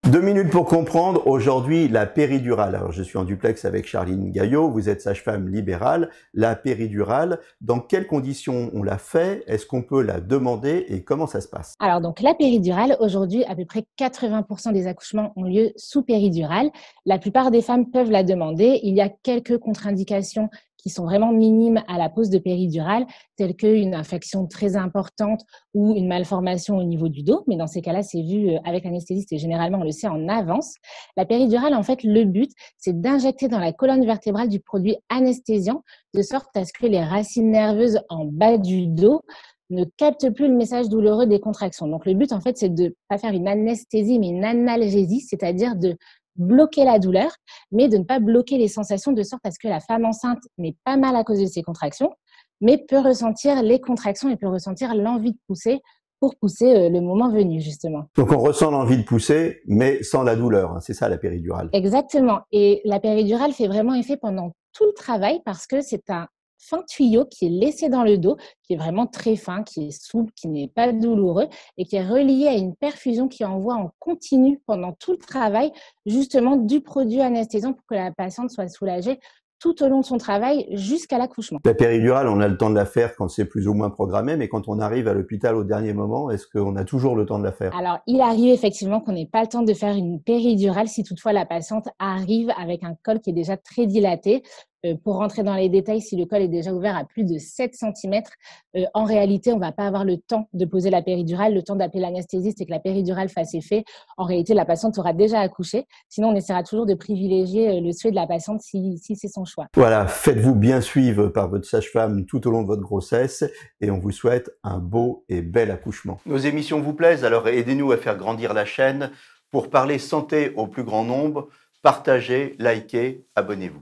2 minutes pour comprendre, aujourd'hui, la péridurale. Alors, je suis en duplex avec Charline Gaillot, vous êtes sage-femme libérale. La péridurale, dans quelles conditions on la fait? Est-ce qu'on peut la demander et comment ça se passe? Alors, donc, la péridurale, aujourd'hui, à peu près 80% des accouchements ont lieu sous péridurale. La plupart des femmes peuvent la demander. Il y a quelques contre-indications qui sont vraiment minimes à la pose de péridurale, telles qu'une infection très importante ou une malformation au niveau du dos. Mais dans ces cas-là, c'est vu avec l'anesthésiste et généralement, on le sait en avance. La péridurale, en fait, le but, c'est d'injecter dans la colonne vertébrale du produit anesthésiant, de sorte à ce que les racines nerveuses en bas du dos ne capte plus le message douloureux des contractions. Donc, le but, en fait, c'est de pas faire une anesthésie, mais une analgésie, c'est-à-dire de bloquer la douleur, mais de ne pas bloquer les sensations de sorte à ce que la femme enceinte n'ait pas mal à cause de ses contractions, mais peut ressentir les contractions et peut ressentir l'envie de pousser pour pousser le moment venu, justement. Donc, on ressent l'envie de pousser, mais sans la douleur, hein. C'est ça la péridurale. Exactement. Et la péridurale fait vraiment effet pendant tout le travail parce que c'est un fin tuyau qui est laissé dans le dos, qui est vraiment très fin, qui est souple, qui n'est pas douloureux et qui est relié à une perfusion qui envoie en continu pendant tout le travail, justement du produit anesthésiant pour que la patiente soit soulagée tout au long de son travail jusqu'à l'accouchement. La péridurale, on a le temps de la faire quand c'est plus ou moins programmé, mais quand on arrive à l'hôpital au dernier moment, est-ce qu'on a toujours le temps de la faire? Alors, il arrive effectivement qu'on n'ait pas le temps de faire une péridurale si toutefois la patiente arrive avec un col qui est déjà très dilaté. Pour rentrer dans les détails, si le col est déjà ouvert à plus de 7 centimètres, en réalité, on ne va pas avoir le temps de poser la péridurale, le temps d'appeler l'anesthésiste et que la péridurale fasse effet. En réalité, la patiente aura déjà accouché. Sinon, on essaiera toujours de privilégier le souhait de la patiente si c'est son choix. Voilà, faites-vous bien suivre par votre sage-femme tout au long de votre grossesse et on vous souhaite un beau et bel accouchement. Nos émissions vous plaisent, alors aidez-nous à faire grandir la chaîne. Pour parler santé au plus grand nombre, partagez, likez, abonnez-vous.